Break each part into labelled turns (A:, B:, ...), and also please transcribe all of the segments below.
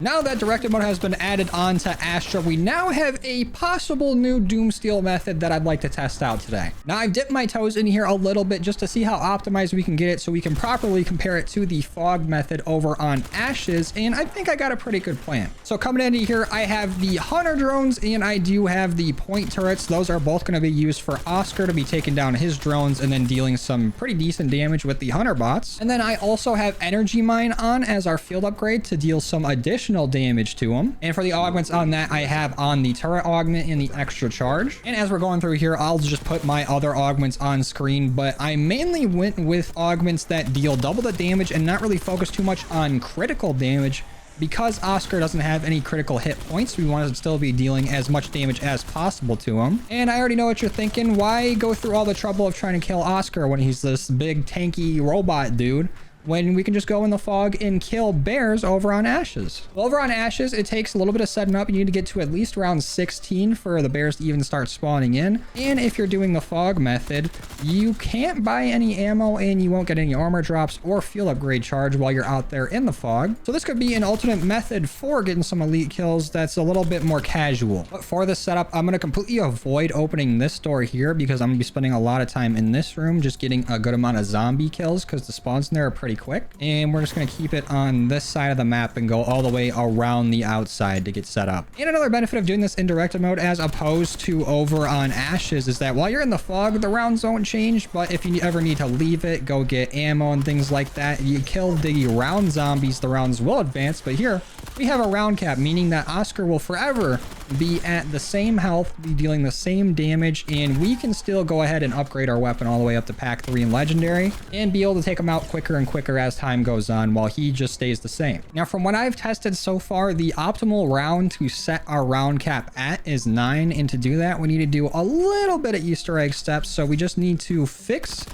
A: Now that directed mode has been added on to Astra, we now have a possible new Doomsteel method that I'd like to test out today. Now, I've dipped my toes in here a little bit just to see how optimized we can get it so we can properly compare it to the fog method over on Ashes, and I think I got a pretty good plan. So coming into here, I have the Hunter drones and I do have the point turrets. Those are both going to be used for Oscar to be taking down his drones and then dealing some pretty decent damage with the Hunter bots. And then I also have Energy Mine on as our field upgrade to deal some additional damage to them. And for the augments on that, I have on the turret augment and the extra charge. And as we're going through here, I'll just put my other augments on screen, but I mainly went with augments that deal double the damage and not really focus too much on critical damage. Because Oscar doesn't have any critical hit points, we want to still be dealing as much damage as possible to him. And I already know what you're thinking. Why go through all the trouble of trying to kill Oscar when he's this big tanky robot dude, when we can just go in the fog and kill bears over on Ashes? Well, over on Ashes, it takes a little bit of setting up. You need to get to at least round 16 for the bears to even start spawning in. And if you're doing the fog method, you can't buy any ammo and you won't get any armor drops or field upgrade charge while you're out there in the fog. So this could be an alternate method for getting some elite kills that's a little bit more casual. But for this setup, I'm going to completely avoid opening this door here because I'm going to be spending a lot of time in this room just getting a good amount of zombie kills because the spawns in there are pretty quick. And we're just going to keep it on this side of the map and go all the way around the outside to get set up. And another benefit of doing this in directed mode as opposed to over on Ashes is that while you're in the fog, the rounds don't change, but if you ever need to leave it, go get ammo and things like that, you kill the round zombies, the rounds will advance. But here we have a round cap, meaning that Oscar will forever be at the same health, be dealing the same damage, and we can still go ahead and upgrade our weapon all the way up to pack 3 and legendary and be able to take him out quicker and quicker as time goes on while he just stays the same. Now, from what I've tested so far, the optimal round to set our round cap at is 9, and to do that, we need to do a little bit of Easter egg steps. So we just need to fix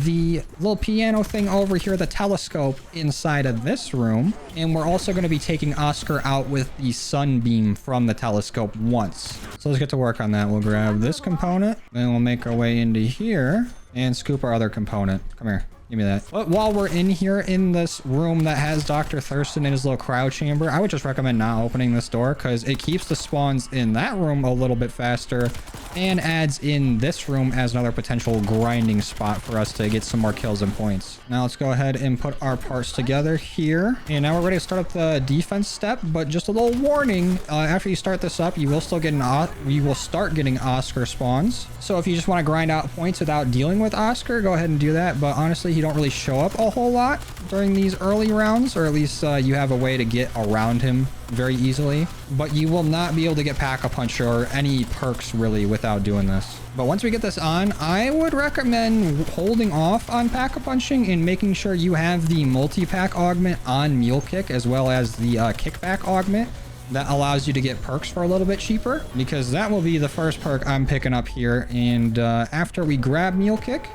A: the little piano thing over here, the telescope inside of this room, and we're also going to be taking Oscar out with the sunbeam from the telescope once. So let's get to work on that. We'll grab this component, then we'll make our way into here and scoop our other component. Come here. Give me that. But while we're in here in this room that has Dr. Thurston in his little cryo chamber, I would just recommend not opening this door because it keeps the spawns in that room a little bit faster and adds in this room as another potential grinding spot for us to get some more kills and points. Now let's go ahead and put our parts together here. And now we're ready to start up the defense step, but just a little warning, after you start this up, you will start getting Oscar spawns. So if you just want to grind out points without dealing with Oscar, go ahead and do that. But honestly, he don't really show up a whole lot during these early rounds, or at least you have a way to get around him very easily, but you will not be able to get Pack-a-Punch or any perks really without doing this. But once we get this on, I would recommend holding off on Pack-a-Punching and making sure you have the multi-pack augment on Mule Kick as well as the kickback augment that allows you to get perks for a little bit cheaper, because that will be the first perk I'm picking up here. And after we grab Mule Kick,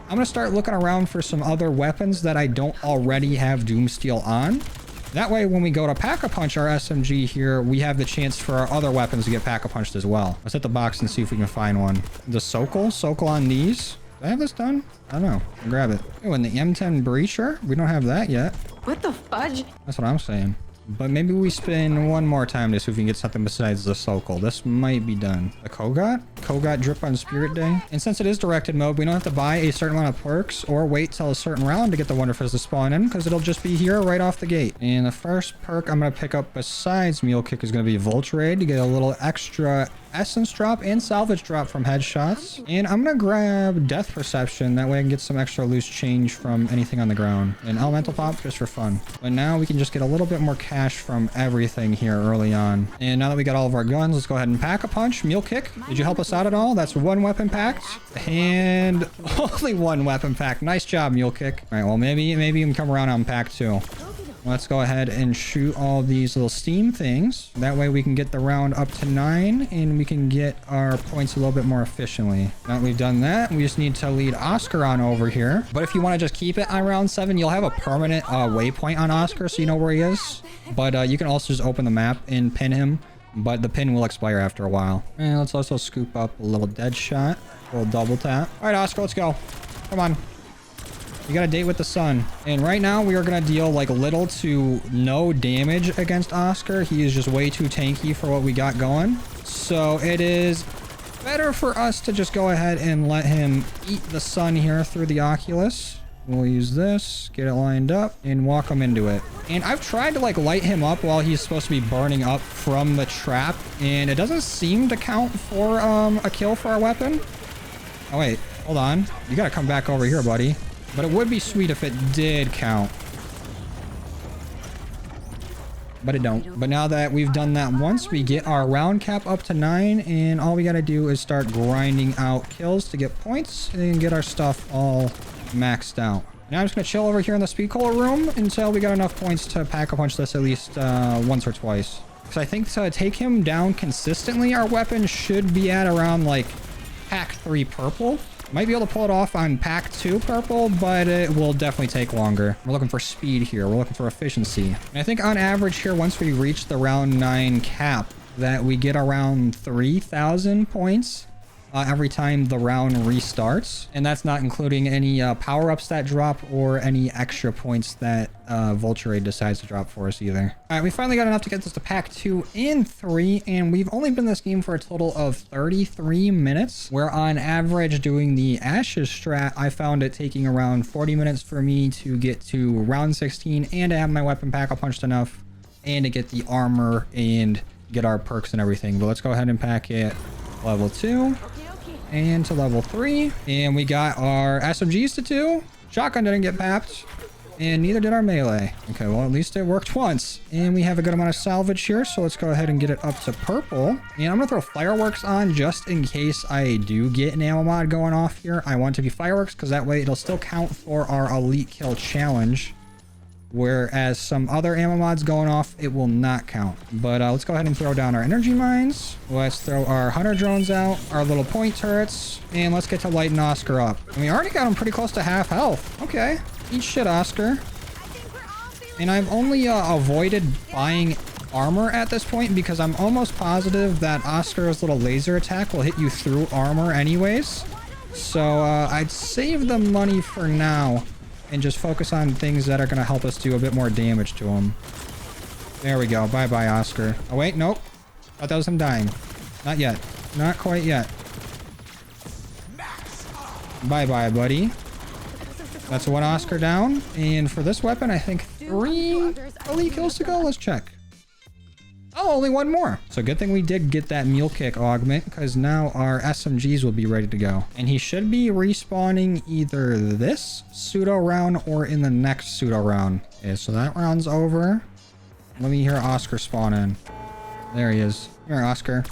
A: I'm going to start looking around for some other weapons that I don't already have Doomsteel on. That way, when we go to Pack-a-Punch our SMG here, we have the chance for our other weapons to get Pack-a-Punched as well. Let's hit the box and see if we can find one. The Sokol on these. Do I have this done? I don't know. I'll grab it. Oh, and the M10 Breacher. We don't have that yet.
B: What the fudge?
A: That's what I'm saying. But maybe we spin one more time to see if we can get something besides the Sokol. This might be done. The Kogot drip on Spirit Day. And since it is directed mode, we don't have to buy a certain amount of perks or wait till a certain round to get the Wonder Fizz to spawn in, because it'll just be here right off the gate. And the first perk I'm going to pick up besides Mule Kick is going to be Vulture to get a little extra essence drop and salvage drop from headshots. And I'm going to grab Death Perception. That way I can get some extra loose change from anything on the ground. And Elemental Pop just for fun. But now we can just get a little bit more cash from everything here early on. And now that we got all of our guns, let's go ahead and Pack-a-Punch. Mule Kick, did you help us out at all? That's one weapon packed. And only one weapon pack. Nice job, Mule Kick. All right, well, maybe you can come around on pack 2. Let's go ahead and shoot all these little steam things. That way we can get the round up to 9 and we can get our points a little bit more efficiently. Now that we've done that, we just need to lead Oscar on over here. But if you want to just keep it on round 7, you'll have a permanent waypoint on Oscar so you know where he is. But you can also just open the map and pin him. But the pin will expire after a while. And let's also scoop up a little dead shot. A little double tap. All right, Oscar, let's go. Come on. You got a date with the sun. And right now we are going to deal like little to no damage against Oscar. He is just way too tanky for what we got going. So it is better for us to just go ahead and let him eat the sun here through the Oculus. We'll use this, get it lined up, and walk him into it. And I've tried to like light him up while he's supposed to be burning up from the trap, and it doesn't seem to count for a kill for our weapon. Oh wait, hold on. You gotta come back over here, buddy. But it would be sweet if it did count. But it don't. But now that we've done that once, we get our round cap up to 9, and all we gotta do is start grinding out kills to get points and get our stuff all maxed out. Now I'm just gonna chill over here in the speed cola room until we got enough points to pack a punch this at least once or twice. Because I think to take him down consistently, our weapon should be at around like pack 3 purple. Might be able to pull it off on pack 2 purple, but it will definitely take longer. We're looking for speed here. We're looking for efficiency. And I think on average here, once we reach the round 9 cap, that we get around 3,000 points every time the round restarts. And that's not including any power-ups that drop or any extra points that Vulture decides to drop for us either. All right, we finally got enough to get this to pack 2 and 3, and we've only been in this game for a total of 33 minutes, where on average doing the Ashes strat, I found it taking around 40 minutes for me to get to round 16 and to have my weapon pack up punched enough and to get the armor and get our perks and everything. But let's go ahead and pack it level 2 and to level 3, and we got our SMGs to 2. Shotgun didn't get papped, and neither did our melee. Okay, well, at least it worked once, and we have a good amount of salvage here, so let's go ahead and get it up to purple. And I'm gonna throw fireworks on just in case I do get an ammo mod going off here. I want it to be fireworks because that way it'll still count for our elite kill challenge, whereas some other ammo mods going off, it will not count. But let's go ahead and throw down our energy mines. Let's throw our hunter drones out, our little point turrets, and let's get to lighten Oscar up. And we already got him pretty close to half health. Okay, eat shit, Oscar. And I've only avoided buying armor at this point because I'm almost positive that Oscar's little laser attack will hit you through armor anyways. So I'd save the money for now and just focus on things that are going to help us do a bit more damage to him. There we go. Bye-bye, Oscar. Oh, wait. Nope. Thought that was him dying. Not yet. Not quite yet. Bye-bye, buddy. That's one Oscar down. And for this weapon, I think 3 elite kills to go. Let's check. Oh, only 1 more. So good thing we did get that mule kick augment, because now our SMGs will be ready to go. And he should be respawning either this pseudo round or in the next pseudo round. Okay, so that round's over. Let me hear Oscar spawn in. There he is. Here, Oscar.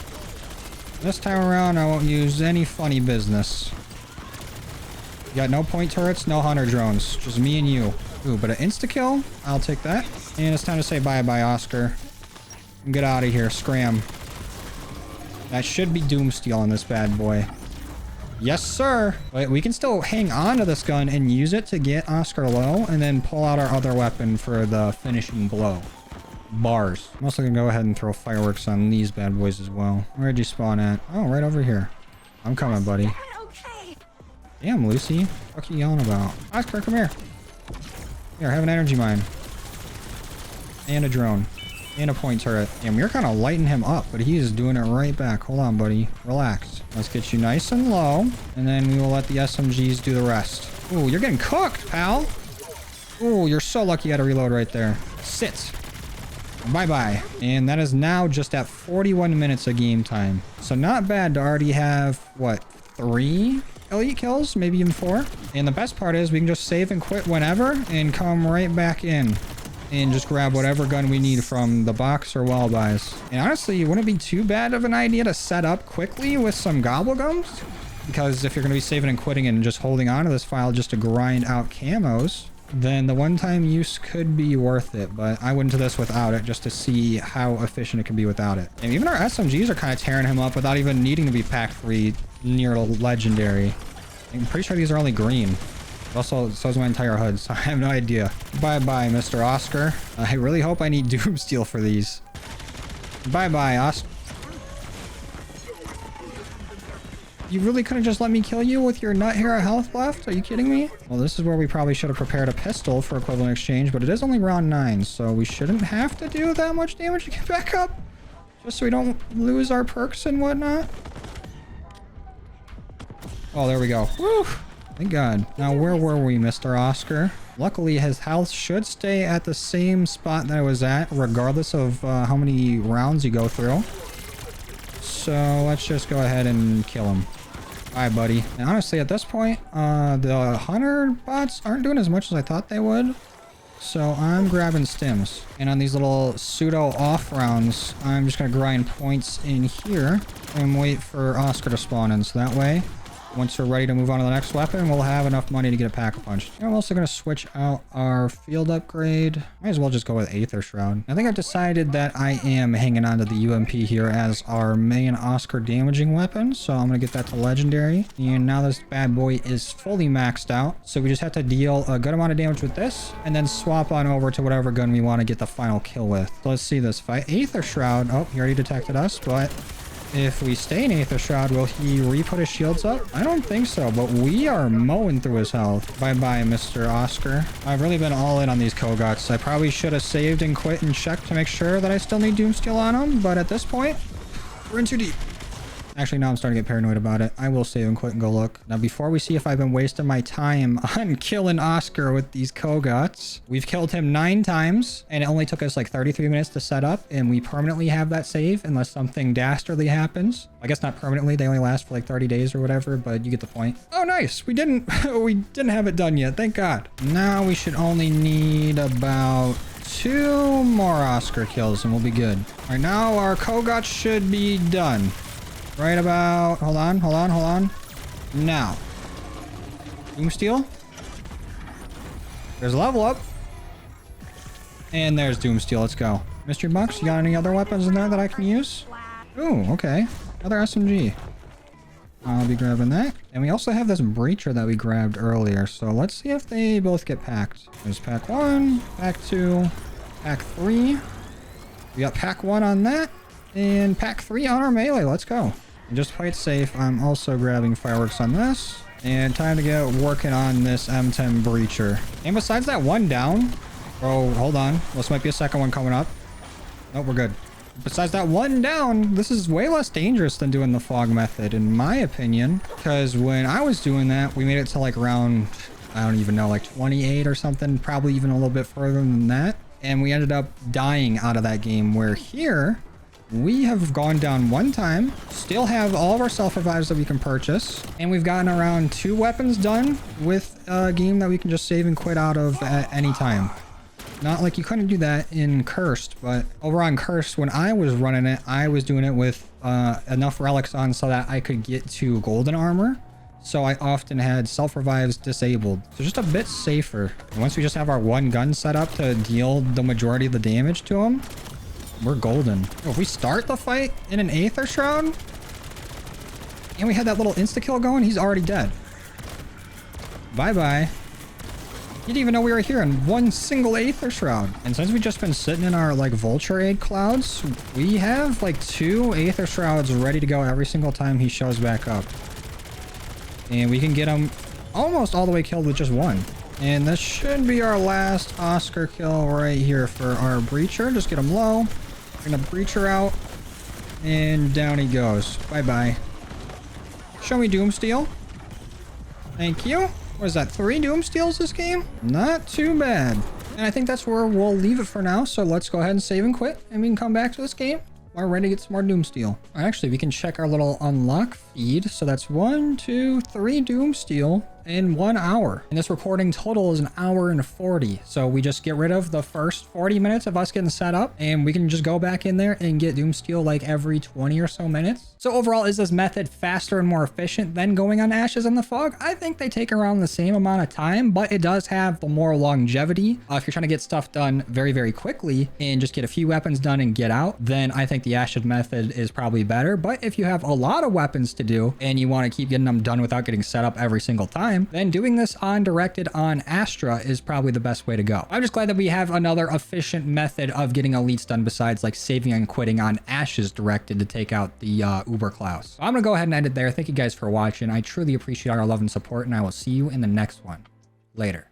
A: This time around, I won't use any funny business. You got no point turrets, no hunter drones. Just me and you. Ooh, but an insta-kill? I'll take that. And it's time to say bye-bye, Oscar. Get out of here. Scram. That should be Doomsteel on this bad boy. Yes, sir. But we can still hang on to this gun and use it to get Oscar low and then pull out our other weapon for the finishing blow. Bars. I'm also going to go ahead and throw fireworks on these bad boys as well. Where'd you spawn at? Oh, right over here. I'm coming, buddy. Damn, Lucy. What are you yelling about? Oscar, come here. Here, have an energy mine. And a drone. And a point turret. Damn, you're kind of lighting him up, but he is doing it right back. Hold on, buddy. Relax. Let's get you nice and low, and then we will let the SMGs do the rest. Ooh, you're getting cooked, pal. Ooh, you're so lucky you had to reload right there. Sit. Bye-bye. And that is now just at 41 minutes of game time. So not bad to already have, what, 3 elite kills? Maybe even 4? And the best part is we can just save and quit whenever and come right back in and just grab whatever gun we need from the box or wall buys. And honestly, it wouldn't be too bad of an idea to set up quickly with some gobblegums, because if you're going to be saving and quitting and just holding on to this file just to grind out camos, then the one-time use could be worth it. But I went into this without it just to see how efficient it can be without it. And even our SMGs are kind of tearing him up without even needing to be pack free near legendary. I'm pretty sure these are only green. Also, so is my entire HUD, so I have no idea. Bye-bye, Mr. Oscar. I really hope I need Doomsteel for these. Bye-bye, Oscar. You really couldn't just let me kill you with your nut hair health left? Are you kidding me? Well, this is where we probably should have prepared a pistol for equivalent exchange, but it is only round 9, so we shouldn't have to do that much damage to get back up. Just so we don't lose our perks and whatnot. Oh, there we go. Woo! Thank God. Now, where were we, Mr. Oscar? Luckily, his health should stay at the same spot that it was at, regardless of how many rounds you go through. So let's just go ahead and kill him. Bye, buddy. And honestly, at this point, the hunter bots aren't doing as much as I thought they would. So I'm grabbing stims. And on these little pseudo off rounds, I'm just going to grind points in here and wait for Oscar to spawn in. So that way, once we're ready to move on to the next weapon, we'll have enough money to get a pack-a-punch. I'm also going to switch out our field upgrade. Might as well just go with Aether Shroud. I think I've decided that I am hanging on to the UMP here as our main Oscar damaging weapon. So I'm going to get that to legendary. And now this bad boy is fully maxed out. So we just have to deal a good amount of damage with this and then swap on over to whatever gun we want to get the final kill with. So let's see this fight. Aether Shroud. Oh, he already detected us, but if we stay in Aether Shroud, will he re-put his shields up? I don't think so, but we are mowing through his health. Bye-bye, Mr. Oscar. I've really been all in on these Kogots. I probably should have saved and quit and checked to make sure that I still need Doomsteel on him, but at this point, we're in too deep. Actually, now I'm starting to get paranoid about it. I will save and quit and go look. Now, before we see if I've been wasting my time on killing Oscar with these Kogots, we've killed him 9 times, and it only took us like 33 minutes to set up, and we permanently have that save unless something dastardly happens. I guess not permanently. They only last for like 30 days or whatever, but you get the point. Oh, nice. We didn't have it done yet. Thank God. Now we should only need about 2 more Oscar kills, and we'll be good. All right, now our Kogots should be done. Right about... Hold on. Now. Doomsteel. There's a level up. And there's Doomsteel. Let's go. Mystery box, you got any other weapons in there that I can use? Ooh, okay. Another SMG. I'll be grabbing that. And we also have this breacher that we grabbed earlier. So let's see if they both get packed. There's pack 1, pack 2, pack 3. We got pack 1 on that. And pack 3 on our melee. Let's go. And just to play it safe, I'm also grabbing fireworks on this. And time to get working on this M10 breacher. And besides that one down... Oh, hold on. This might be a second one coming up. Nope, we're good. Besides that one down, this is way less dangerous than doing the fog method, in my opinion. Because when I was doing that, we made it to like round... I don't even know, like 28 or something. Probably even a little bit further than that. And we ended up dying out of that game, where here... we have gone down 1 time, still have all of our self-revives that we can purchase, and we've gotten around 2 weapons done with a game that we can just save and quit out of at any time. Not like you couldn't do that in Cursed, but over on Cursed, when I was running it, I was doing it with enough relics on so that I could get to golden armor. So I often had self-revives disabled. So just a bit safer. And once we just have our 1 gun set up to deal the majority of the damage to him, we're golden. Oh, if we start the fight in an Aether Shroud, and we had that little insta-kill going, he's already dead. Bye-bye. He didn't even know we were here in 1 single Aether Shroud. And since we've just been sitting in our, like, Vulture Aid clouds, we have, like, 2 Aether Shrouds ready to go every single time he shows back up. And we can get him almost all the way killed with just 1. And this should be our last Oscar kill right here for our breacher. Just get him low. Gonna breacher out. And down he goes. Bye-bye. Show me Doomsteel. Thank you. What is that? 3 Doomsteels this game? Not too bad. And I think that's where we'll leave it for now. So let's go ahead and save and quit. And we can come back to this game. We're ready to get some more Doomsteel. Actually, we can check our little unlock feed. So that's 1, 2, 3 Doomsteel in 1 hour. And this recording total is 1 hour and 40. So we just get rid of the first 40 minutes of us getting set up, and we can just go back in there and get Doomsteel like every 20 or so minutes. So overall, is this method faster and more efficient than going on Ashes in the Fog? I think they take around the same amount of time, but it does have the more longevity. If you're trying to get stuff done very, very quickly and just get a few weapons done and get out, then I think the Ashes method is probably better. But if you have a lot of weapons to do and you want to keep getting them done without getting set up every single time, time, then doing this on directed on Astra is probably the best way to go. I'm just glad that we have another efficient method of getting elites done besides like saving and quitting on Ashes directed to take out the Uber Klaus. So I'm gonna go ahead and end it there. Thank you guys for watching. I truly appreciate all your love and support, and I will see you in the next one. Later.